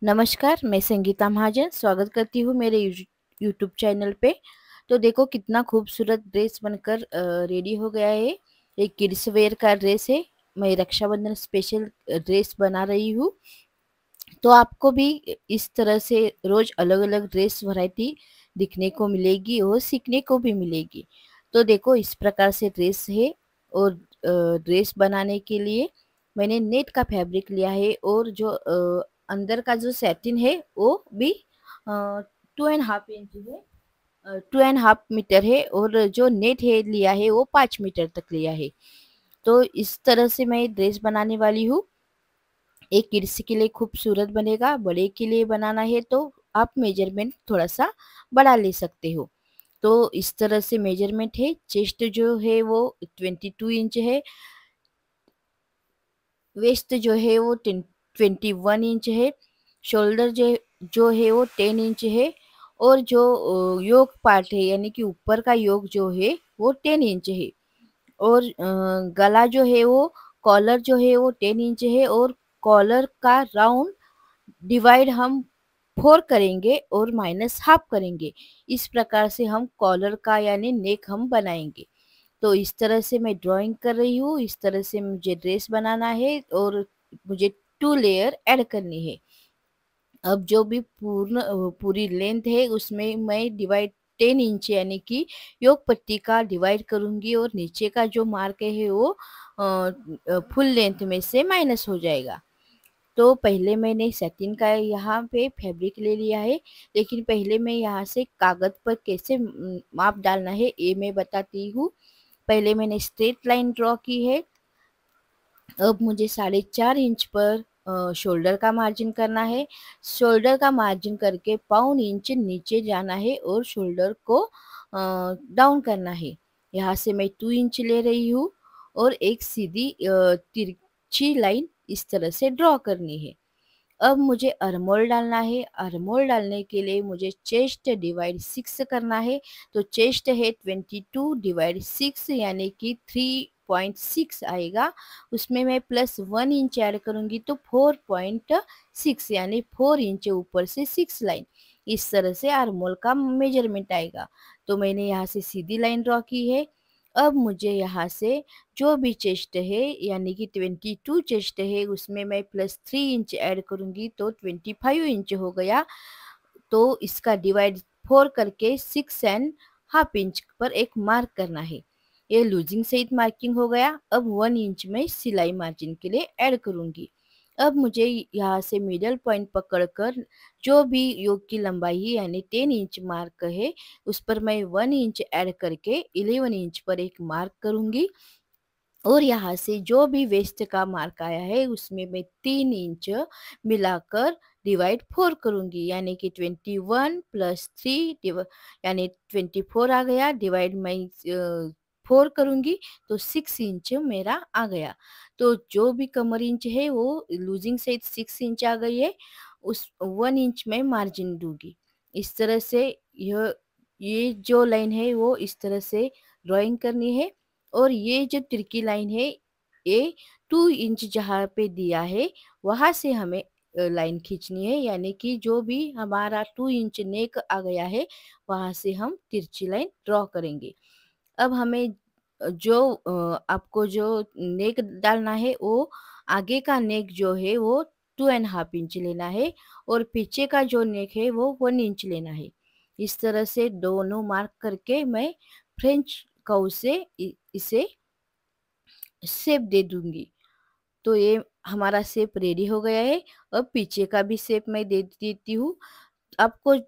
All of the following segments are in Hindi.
नमस्कार, मैं संगीता महाजन स्वागत करती हूँ मेरे यूट्यूब चैनल पे। तो देखो कितना खूबसूरत ड्रेस बनकर रेडी हो गया है। एक किड्स वेयर का ड्रेस है। मैं रक्षाबंधन स्पेशल ड्रेस बना रही हूँ। तो आपको भी इस तरह से रोज अलग-अलग ड्रेस वैरायटी दिखने को मिलेगी और सीखने को भी मिलेगी। तो देखो इस प्रकार से ड्रेस है और ड्रेस बनाने के लिए मैंने नेट का फैब्रिक लिया है और जो अंदर का जो सैटिन है वो भी 2.5 इंच है। 2.5 मीटर है और जो नेट है लिया है वो 5 मीटर तक लिया है। तो इस तरह से मैं ड्रेस बनाने वाली हूँ। एक किड्स के लिए खूबसूरत बनेगा, बड़े के लिए बनाना है तो आप मेजरमेंट थोड़ा-सा बड़ा ले सकते हो। तो इस तरह से मेजरमेंट है, चेस्ट जो है वो 22 इंच है, वेस्ट जो है वो 21 इंच है, शोल्डर जो है वो 10 इंच है और जो योक पार्ट है यानी कि ऊपर का योक जो है वो 10 इंच है। और गला जो है वो कॉलर जो है वो 10 इंच है और कॉलर का राउंड डिवाइड हम 4 करेंगे और माइनस हाफ करेंगे। इस प्रकार से हम कॉलर का यानी नेक हम बनाएँगे। तो इस तरह से मैं ड्राइंग कर रही हूँ, इस तरह से मुझे ड्रेस बनाना है और मुझे 2 लेयर ऐड करनी है। अब जो भी पूरी लेंथ है उसमें मैं डिवाइड 10 इंच यानी कि योक पट्टी का डिवाइड करूँगी और नीचे का जो मार्क है वो फुल लेंथ में से माइनस हो जाएगा। तो पहले मैंने सैटिन का यहाँ पे फैब्रिक ले लिया है, लेकिन पहले मैं यहाँ से कागज़ पर कैसे माप डालना है ये मैं बताती हूँ। पहले मैंने स्ट्रेट लाइन ड्रॉ की है। अब मुझे 4.5 इंच पर शोल्डर का मार्जिन करना है। शोल्डर का मार्जिन करके पौन इंच नीचे जाना है और शोल्डर को डाउन करना है। यहाँ से मैं 2 इंच ले रही हूँ और एक सीधी तिरछी लाइन इस तरह से ड्रॉ करनी है। अब मुझे आर्महोल डालना है। आर्महोल डालने के लिए मुझे चेस्ट डिवाइड 6 करना है। तो चेस्ट है 22 डिवाइड 6 यानी कि 3.6 आएगा। उसमें मैं प्लस 1 इंच ऐड करूँगी तो 4.6 यानी 4 इंच ऊपर से 6 लाइन। इस तरह से आर्महोल का मेजरमेंट आएगा। तो मैंने यहाँ से सीधी लाइन ड्रॉ की है। अब मुझे यहाँ से जो भी चेस्ट है यानी कि 22 चेस्ट है उसमें मैं प्लस 3 इंच ऐड करूँगी तो 25 इंच हो गया। तो इसका डिवाइड 4 करके 6 एंड हाफ इंच पर एक मार्क करना है। ये लूजिंग सहित मार्किंग हो गया। अब 1 इंच में सिलाई मार्जिन के लिए ऐड करूँगी। अब मुझे यहाँ से मिडल पॉइंट पकड़कर जो भी योक की लंबाई यानी 10 इंच मार्क है उस पर मैं 1 इंच ऐड करके 11 इंच पर एक मार्क करूँगी और यहाँ से जो भी वेस्ट का मार्क आया है उसमें मैं 3 इंच मिलाकर डिवाइड 4 करूँगी यानी कि 21 प्लस 3 यानी 24 आ गया डिवाइड मैं 4 करूँगी तो 6 इंच मेरा आ गया। तो जो भी कमर इंच है वो लूजिंग से 6 इंच आ गई है। उस 1 इंच में मार्जिन दूँगी। इस तरह से ये जो लाइन है वो इस तरह से ड्राइंग करनी है। और ये जो तिरकी लाइन है ये 2 इंच जहाँ पे दिया है वहाँ से हमें लाइन खींचनी है यानी कि जो भी हमारा 2 इंच नेक आ गया है वहाँ से हम तिरछी लाइन ड्रॉ करेंगे। अब हमें आपको जो नेक डालना है वो आगे का नेक जो है वो 2.5 इंच लेना है और पीछे का जो नेक है वो 1 इंच लेना है। इस तरह से दोनों मार्क करके मैं फ्रेंच कर्व से इसे शेप दे दूँगी। तो ये हमारा शेप रेडी हो गया है। अब पीछे का भी शेप मैं दे देती हूँ। आपको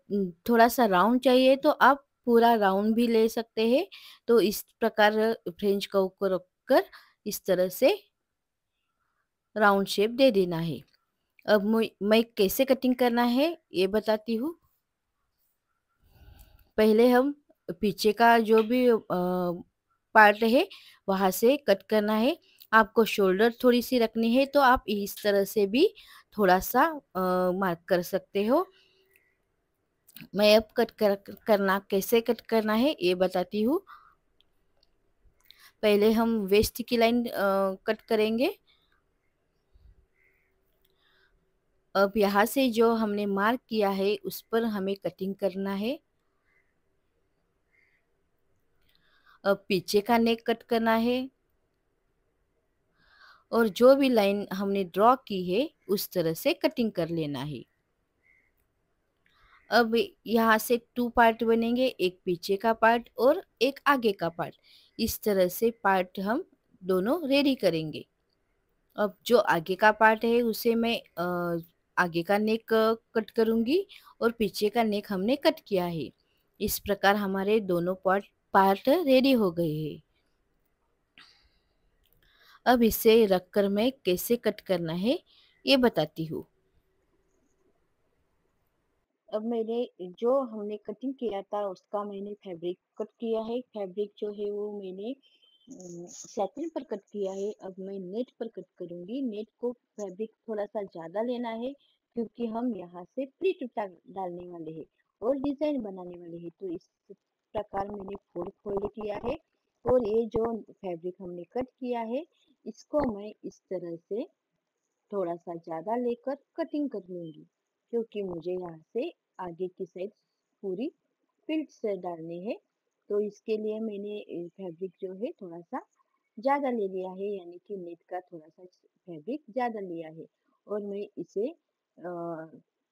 थोड़ा-सा राउंड चाहिए तो आप पूरा राउंड भी ले सकते हैं। तो इस प्रकार फ्रेंच कर्व को रखकर इस तरह से राउंड शेप दे देना है। अब मैं कैसे कटिंग करना है ये बताती हूँ। पहले हम पीछे का जो भी पार्ट है वहाँ से कट करना है। आपको शोल्डर थोड़ी-सी रखनी है तो आप इस तरह से भी थोड़ा-सा मार्क कर सकते हो। मैं अब करना कैसे कट करना है ये बताती हूँ। पहले हम वेस्ट की लाइन कट करेंगे। अब यहाँ से जो हमने मार्क किया है उस पर हमें कटिंग करना है। अब पीछे का नेक कट करना है और जो भी लाइन हमने ड्रॉ की है उस तरह से कटिंग कर लेना है। अब यहाँ से 2 पार्ट बनेंगे, एक पीछे का पार्ट और एक आगे का पार्ट। इस तरह से पार्ट हम दोनों रेडी करेंगे। अब जो आगे का पार्ट है उसे मैं आगे का नेक कट करूँगी और पीछे का नेक हमने कट किया है। इस प्रकार हमारे दोनों पार्ट रेडी हो गए हैं। अब इसे रखकर मैं कैसे कट करना है ये बताती हूँ। अब मैंने जो हमने कटिंग किया था उसका मैंने फैब्रिक कट किया है। फैब्रिक जो है वो मैंने सैटिन पर कट किया है। अब मैं नेट पर कट करूंगी। नेट को फैब्रिक थोड़ा सा ज़्यादा लेना है क्योंकि हम यहाँ से प्लीट डालने वाले हैं और डिज़ाइन बनाने वाले हैं। तो इस प्रकार मैंने फोल्ड किया है और ये जो फैब्रिक हमने कट किया है इसको मैं इस तरह से थोड़ा सा ज़्यादा लेकर कटिंग कर लूँगी क्योंकि मुझे यहाँ से आगे की साइड पूरी फिल्ट से डालनी है। तो इसके लिए मैंने फैब्रिक जो है थोड़ा सा ज़्यादा ले लिया है, यानी कि नेट का थोड़ा सा फैब्रिक ज़्यादा लिया है और मैं इसे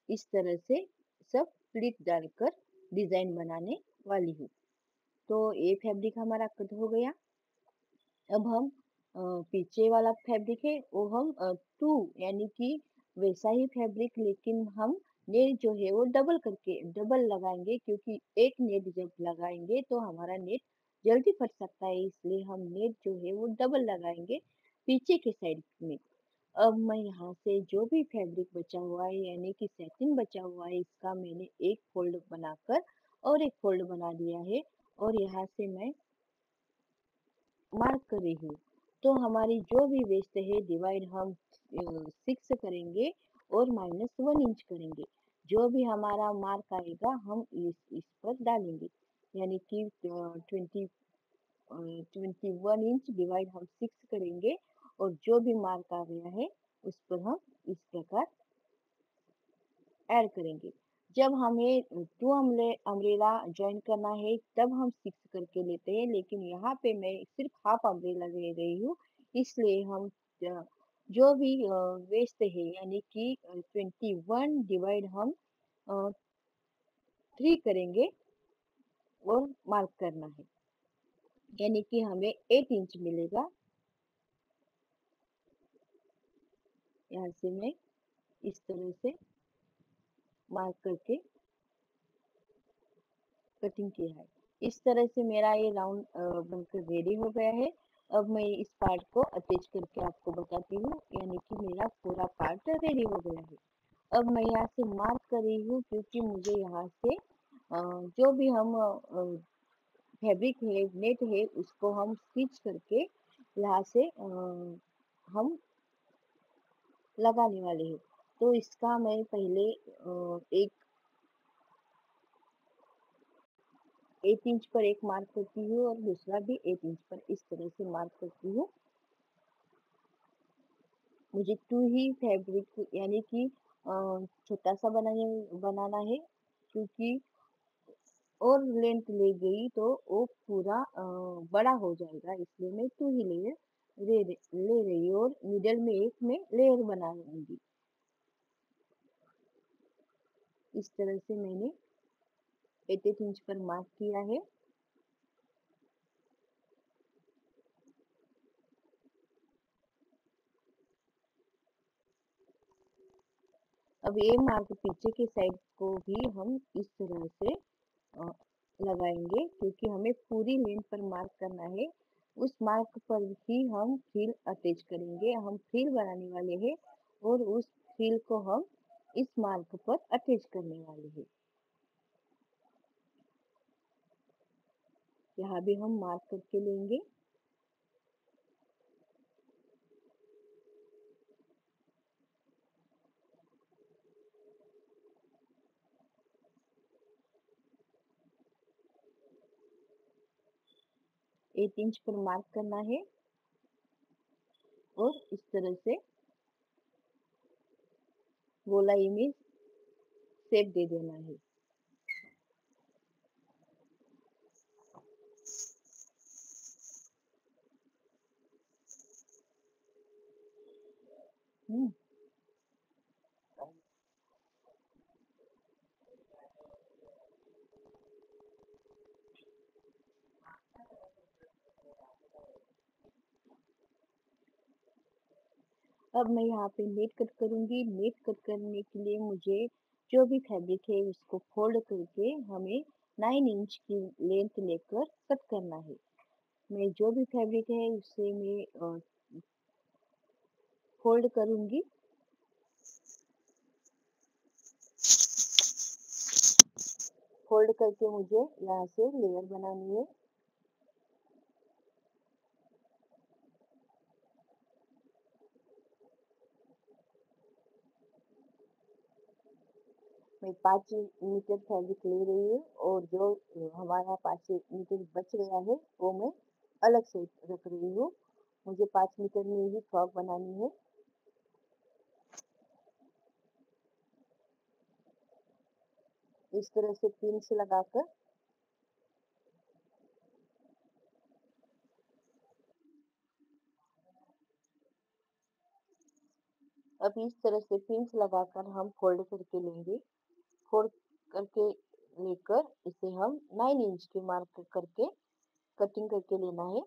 इस तरह से सब प्लीट डालकर डिज़ाइन बनाने वाली हूँ। तो ये फैब्रिक हमारा कट हो गया। अब हम पीछे वाला फैब्रिक है वो हम टू यानी कि वैसा ही फैब्रिक लेकिन हम नेट जो है वो डबल करके डबल लगाएंगे क्योंकि एक नेट जब लगाएंगे तो हमारा नेट जल्दी फट सकता है, इसलिए हम नेट जो है वो डबल लगाएंगे पीछे के साइड में। अब मैं यहाँ से जो भी फैब्रिक बचा हुआ है यानी कि सैटिन बचा हुआ है इसका मैंने एक फोल्ड बनाकर और एक फोल्ड बना दिया है और यहाँ से मैं मार्क कर रही हूँ। तो हमारी जो भी वेस्ट है डिवाइड हम 6 करेंगे और -1 इंच करेंगे। जो भी हमारा मार्क आएगा हम इस पर डालेंगे, यानी कि 21 इंच डिवाइड हम 6 करेंगे और जो भी मार्क आ गया है उस पर हम इस प्रकार ऐड करेंगे। जब हमें टू अम्ब्रेला ज्वाइन करना है तब हम 6 करके लेते हैं, लेकिन यहाँ पे मैं सिर्फ हाफ अम्ब्रेला ले रही हूँ, इसलिए हम जो भी वेस्ट है यानी कि 21 डिवाइड हम 3 करेंगे और मार्क करना है, यानी कि हमें 8 इंच मिलेगा। यहाँ से मैं इस तरह से मार्क करके कटिंग किया है। इस तरह से मेरा ये राउंड बनकर रेडी हो गया है। अब मैं इस पार्ट को अटैच करके आपको बताती हूँ, यानी कि मेरा पूरा पार्ट रेडी हो गया है। अब मैं यहाँ से मार्क कर रही हूँ क्योंकि मुझे यहाँ से जो भी हम फैब्रिक है नेट है उसको हम स्टिच करके यहाँ से हम लगाने वाले हैं। तो इसका मैं पहले एक 8 इंच पर एक मार्क करती हूँ और दूसरा भी 8 इंच पर इस तरह से मार्क करती हूँ। मुझे 2 ही फैब्रिक यानी कि छोटा सा बनाना है क्योंकि और लेंथ ले गई तो वो पूरा बड़ा हो जाएगा, इसलिए मैं 2 ही लेयर ले रही हूँ और मिडल में एक में लेयर बनाऊंगी। इस तरह से मैंने 8 इंच पर मार्क किया है। अब ये मार्क पीछे के साइड को भी हम इस तरह से लगाएंगे क्योंकि हमें पूरी लेंथ पर मार्क करना है। उस मार्क पर ही हम फ्रिल अटैच करेंगे, हम फ्रिल बनाने वाले हैं और उस फ्रिल को हम इस मार्क पर अटैच करने वाले हैं। यहाँ भी हम मार्क करके लेंगे। एट इंच पर मार्क करना है और इस तरह से गोलाई में शेप दे देना है। हम्म, अब मैं यहाँ पे नेट कट करूंगी। नेट कट करने के लिए मुझे जो भी फैब्रिक है उसको फोल्ड करके हमें 9 इंच की लेंथ लेकर कट करना है। मैं जो भी फैब्रिक है उससे मैं फोल्ड करूंगी। फोल्ड करके मुझे यहाँ से लेयर बनानी है। मैं 5 मीटर फैब्रिक ले रही हूँ और जो हमारा 5 मीटर बच गया है वो मैं अलग से रख रही हूँ। मुझे 5 मीटर में ही फ्रॉक बनानी है। इस तरह से पिन से लगाकर अब इस तरह से पिंस लगाकर हम फोल्ड करके लेंगे। फोल्ड करके लेकर इसे हम 9 इंच की मार्क करके कटिंग करके लेना है।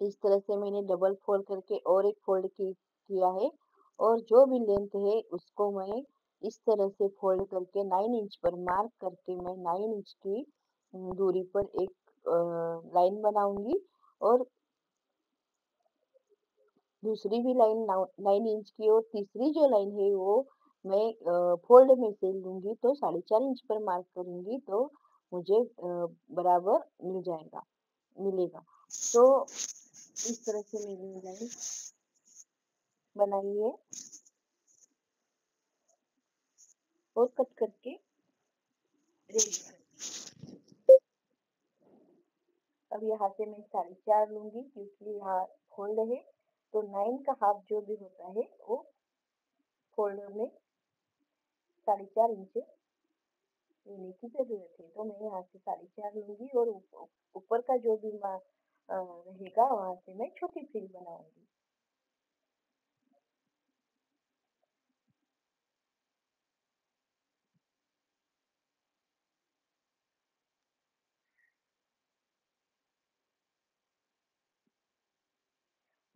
इस तरह से मैंने डबल फोल्ड करके और एक फोल्ड किया है और जो भी लेंथ है उसको मैं इस तरह से फोल्ड करके 9 इंच पर मार्क करके मैं 9 इंच की दूरी पर एक लाइन बनाऊंगी और दूसरी भी लाइन 9 इंच की और तीसरी जो लाइन है वो मैं फोल्ड में से लूंगी तो 4.5 इंच पर मार्क करूंगी तो मुझे बराबर मिलेगा। तो इस तरह से मैंने लाइन बनाई है और कट करके रेडी कर। अब यहाँ से मैं 4.5 लूंगी क्योंकि यहाँ फोल्ड है तो 9 का हाफ जो भी होता है वो फोल्ड में 4.5 इंच लेने की जरूरत है। तो मैं यहाँ से 4.5 लूंगी और ऊपर का जो भी रहेगा वहां से मैं छोटी फ्रिल बनाऊंगी।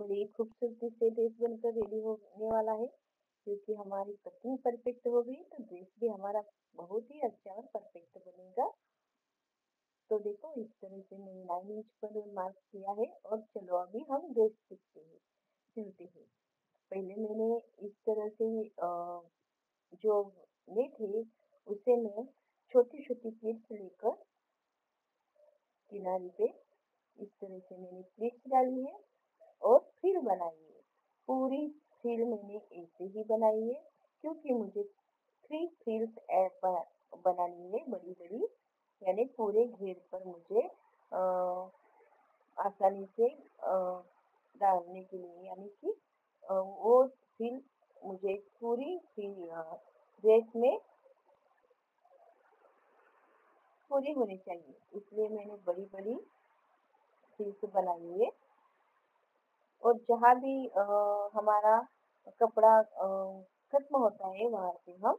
बड़ी खूबसूरती से ड्रेस बनकर रेडी होने वाला है क्योंकि हमारी कटिंग परफेक्ट हो गई तो ड्रेस भी हमारा बहुत ही अच्छा और परफेक्ट बनेगा। तो देखो इस तरह से मैंने 9 इंच पर मार्क किया है और चलो अभी हम ड्रेस सिलते हैं। पहले मैंने इस तरह से जो नेट है उसे मैं छोटी छोटी क्लिप्स लेकर किनारे पे इस तरह से मैंने क्लिप्स डाली है और फ्रिल बनाई है। पूरी फ्रिल मैंने ऐसे ही बनाई है क्योंकि मुझे 3 फ्रिल्स बनानी है बड़ी बड़ी, यानी पूरे घेर पर मुझे आसानी से डालने के लिए, यानी कि वो फ्रिल मुझे पूरी फ्रिल ड्रेस में पूरी होनी चाहिए, इसलिए मैंने बड़ी बड़ी फ्रिल्स बनाई है। और जहाँ भी हमारा कपड़ा खत्म होता है वहां से हम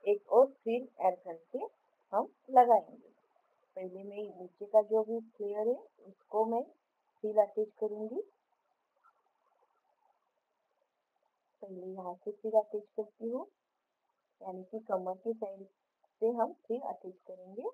एक और फ्रिल ऐड करके हम लगाएंगे। पहले मैं नीचे का जो भी फ्लेयर है उसको मैं फ्रिल अटैच करूंगी। पहले यहाँ से फ्रिल अटैच करती हूँ, यानी कि कमर की साइड से हम फ्रिल अटैच करेंगे।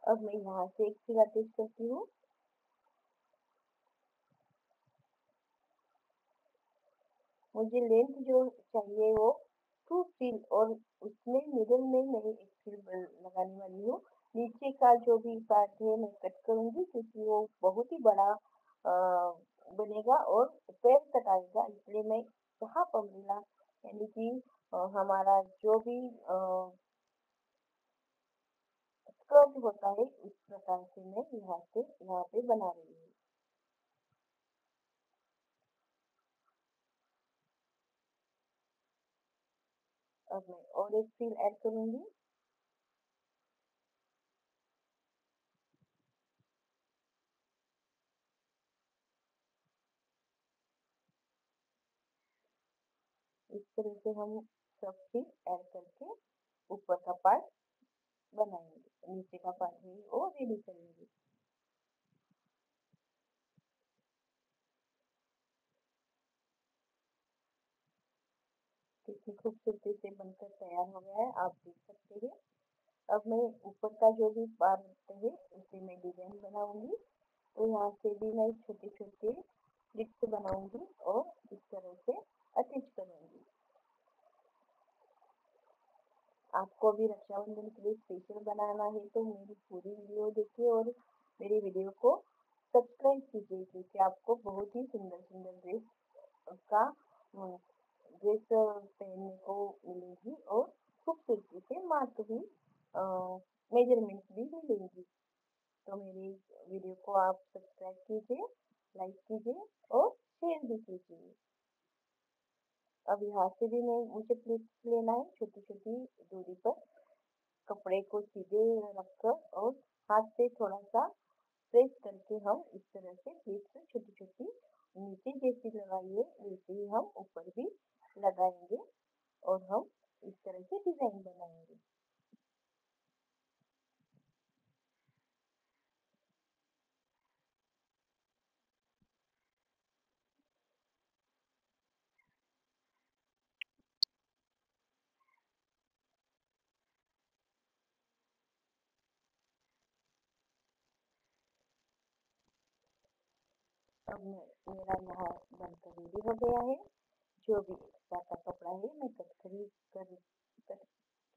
अब मैं यहाँ से एक फ्रिल अटैच करती हूँ। मुझे लेंथ जो चाहिए वो टू फ्रिल, और उसमें मिडिल में मैं एक फ्रिल लगाने वाली हूँ। नीचे का जो भी पार्ट है मैं कट करूंगी, क्योंकि वो बहुत ही बड़ा बनेगा और पैर तक आएगा, इसलिए मैं यहाँ अम्ब्रेला यानी कि हमारा जो भी स्कर्ट होता है उस प्रकार से मैं यहाँ पे बना रही हूँ। अब मैं और एक फ्रिल ऐड करूंगी। इस तरह से हम सब फ्रिल ऐड करके ऊपर का पार्ट बनाएंगे, नीचे का पार्ट भी वो रेडी करेंगे। कितनी खूबसूरती से बनकर तैयार हो गया है, आप देख सकते हैं। अब मैं ऊपर का जो भी पार्ट है उसे मैं डिजाइन बनाऊंगी, तो यहाँ से भी मैं छोटे छोटे स्लिट्स बनाऊंगी और इस तरह से अटैच करूंगी। आपको भी रक्षाबंधन के लिए स्पेशल बनाना है तो मेरी पूरी वीडियो देखिए और मेरी वीडियो को सब्सक्राइब कीजिए, क्योंकि आपको बहुत ही सुंदर सुंदर का ड्रेस पहनने को मिलेगी और खूबसूरती से मार्क भी मेजरमेंट भी मिलेंगी। तो मेरी वीडियो को आप सब्सक्राइब कीजिए, लाइक कीजिए और शेयर भी कीजिए। अब यहाँ से भी मैं मुझे प्लीट्स लेना है, छोटी छोटी दूरी पर कपड़े को सीधे रखकर और हाथ से थोड़ा सा प्रेस करके हम इस तरह से प्लीट्स छोटी छोटी नीचे जैसी लगाई है वैसे ही हम ऊपर भी लगाएंगे और हम इस तरह से डिजाइन बनाएंगे। अब मेरा यहाँ बनकर रेडी हो गया है। जो भी एक्स्ट्रा का कपड़ा है मैं कट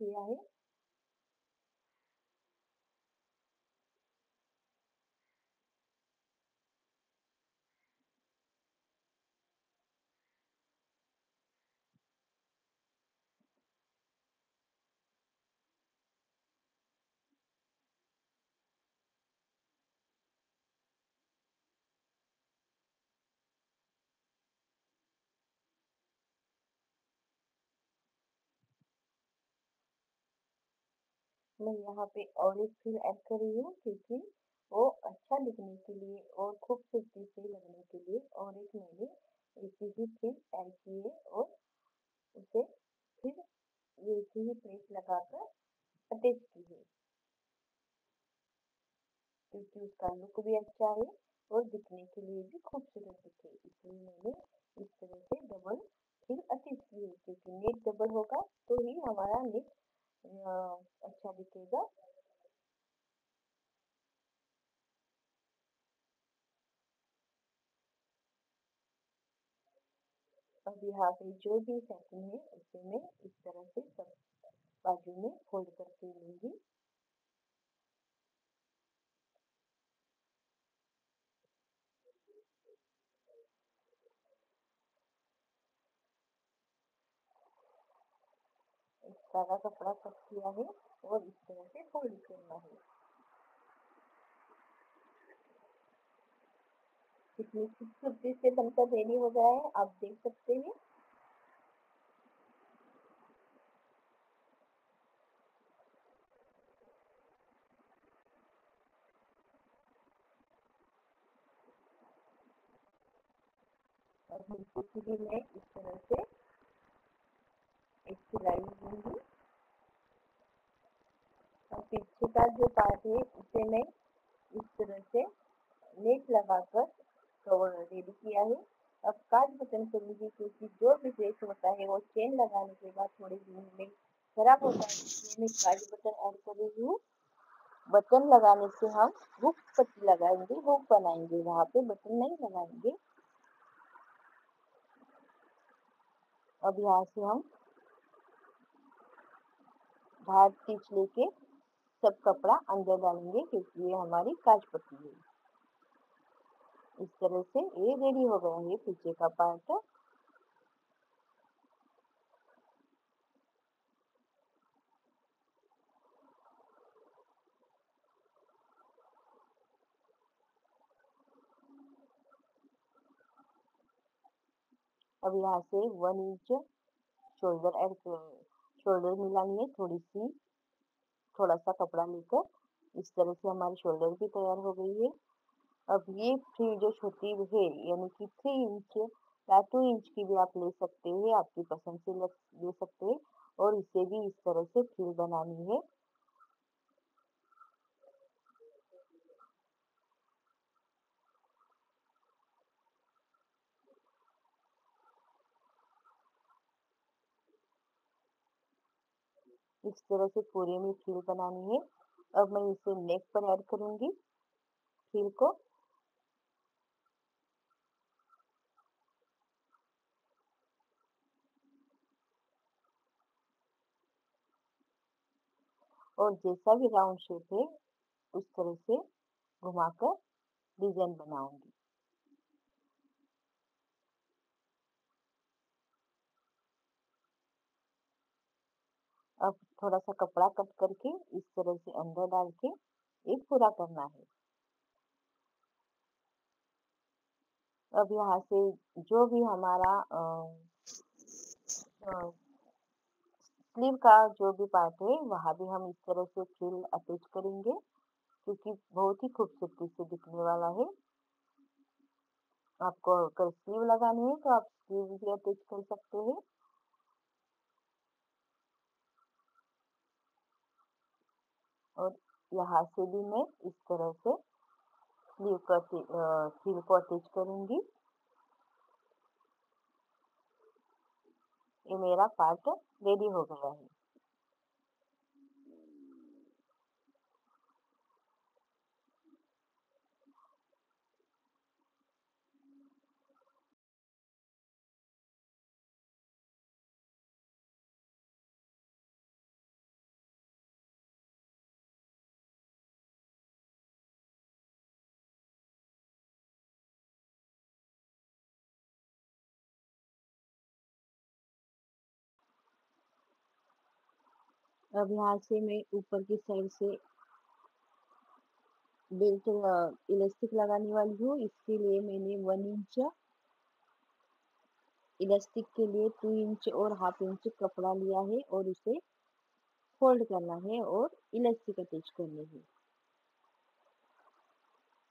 किया है। मैं यहाँ पे और एक फील ऐड कर रही हूँ, क्योंकि वो अच्छा दिखने के लिए और खूबसूरती से लगने के लिए और एक मैंने ऐसी ही फील ऐड की है और उसे फिर वैसे ही प्रेस लगाकर अटैच की है, क्योंकि उसका लुक भी अच्छा है और दिखने के लिए भी खूबसूरत दिखे, इसलिए मैंने इस तरह से डबल फिर अटैच की है, क्योंकि नेट डबल होगा तो ही हमारा नेट अच्छा दिखेगा। अब यहाँ पे जो भी सेटिंग है उसे मैं इस तरह से सब बाजू में फोल्ड करके लूंगी। सारा कपड़ा कट किया है और इस तरह से फोल्ड करना है। कितनी खूबसूरती से बनकर रेडी हो गया है, आप देख सकते हैं। और बिल्कुल भी मैं इस तरह से एक सिलाई दूंगी और पीछे का जो पार्ट है उसे मैं इस तरह से नेट लगाकर कवर रेडी किया है। अब काज बटन करूंगी, क्योंकि जो भी ड्रेस होता है वो चेन लगाने के बाद थोड़े दिन में खराब होता है, इसलिए मैं काज बटन ऐड कर रही हूँ। बटन लगाने से हम हुक पट्टी लगाएंगे, हुक बनाएंगे, वहां पे बटन नहीं लगाएंगे। अब यहाँ से हम धार खींच लेके सब कपड़ा अंदर डालेंगे क्योंकि ये हमारी काज पट्टी है। इस तरह से ये रेडी हो गया है पीछे का पार्ट। अब यहाँ से 1 इंच शोल्डर मिलानी है थोड़ा सा कपड़ा लेकर। इस तरह से हमारी शोल्डर भी तैयार हो गई है। अब ये फ्रिल जो छोटी है यानी कि 3 इंच या 2 इंच की भी आप ले सकते हैं, आपकी पसंद से ले सकते हैं। और इसे भी इस तरह से फ्रिल बनानी है। इस तरह से पूरे में फ्रिल बनानी है। अब मैं इसे नेक पर ऐड करूंगी फ्रिल को। और जैसा भी राउंड शेप है उस तरह से घुमाकर डिजाइन बनाऊंगी। अब थोड़ा सा कपड़ा कट करके इस तरह से अंदर डाल के एक पूरा करना है। अब यहाँ से जो भी हमारा स्लीव का जो भी पार्ट है वहाँ भी हम इस तरह से फ्रिल अटैच करेंगे क्योंकि बहुत ही खूबसूरती से दिखने वाला है। आपको अगर स्लीव लगानी है तो आप स्लीव भी अटैच कर सकते हैं। और यहाँ से भी मैं इस तरह से स्लीव को अटैच करूंगी। ये मेरा पार्ट रेडी हो गया है। अब यहाँ से मैं ऊपर की साइड से बेल्ट इलास्टिक लगाने वाली हूँ। इसके लिए मैंने 1 इंच इलास्टिक के लिए 2 इंच और हाफ इंच कपड़ा लिया है और उसे फोल्ड करना है और इलास्टिक अटैच करनी है।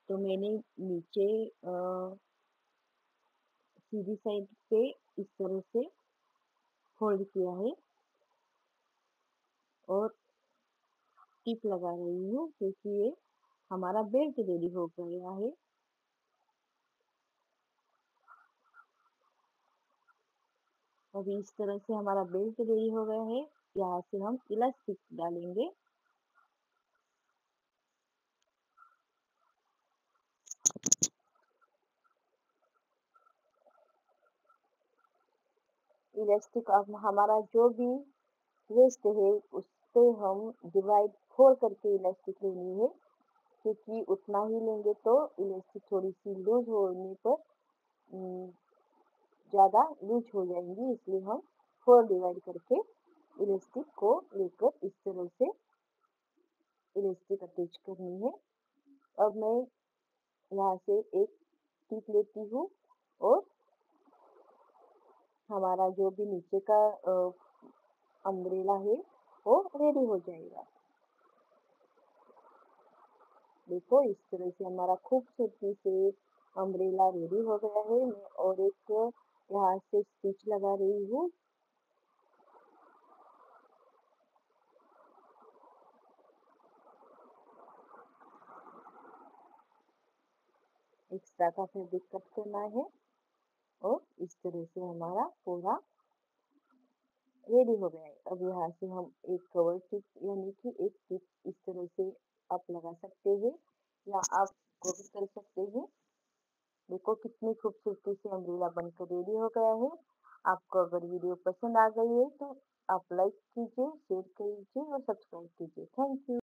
तो मैंने नीचे सीधी साइड पे इस तरह से फोल्ड किया है और टिप लगा रही हूँ क्योंकि ये हमारा बेल्ट रेडी हो गया है। अभी इस तरह से हमारा बेल्ट रेडी हो गया है। यहाँ से हम इलास्टिक डालेंगे। इलास्टिक अब हमारा जो भी वेस्ट है उस पे हम डिवाइड 4 करके इलास्टिक लेनी है क्योंकि उतना ही लेंगे तो इलास्टिक थोड़ी सी लूज होने पर ज़्यादा लूज हो जाएंगी। इसलिए हम 4 डिवाइड करके इलास्टिक को लेकर इस तरह से इलास्टिक अटैच करनी है। अब मैं यहाँ से एक टिप लेती हूँ और हमारा जो भी नीचे का अम्ब्रेला है वो रेडी हो जाएगा। देखो इस तरह से हमारा खूबसूरती से अम्ब्रेला रेडी हो गया है। मैं और एक यहाँ से स्टिच लगा रही हूँ। एक्स्ट्रा का फैब्रिक कट करना है और इस तरह से हमारा पूरा रेडी हो गया है। अब यहाँ से हम एक कवर टिप यानी कि एक टिप इस तरह से आप लगा सकते हैं या आप कॉपी कर सकते हैं। देखो कितनी खूबसूरती से अम्ब्रेला बनकर रेडी हो गया है। आपको अगर वीडियो पसंद आ गई है तो आप लाइक कीजिए, शेयर कीजिए और सब्सक्राइब कीजिए। Thank you.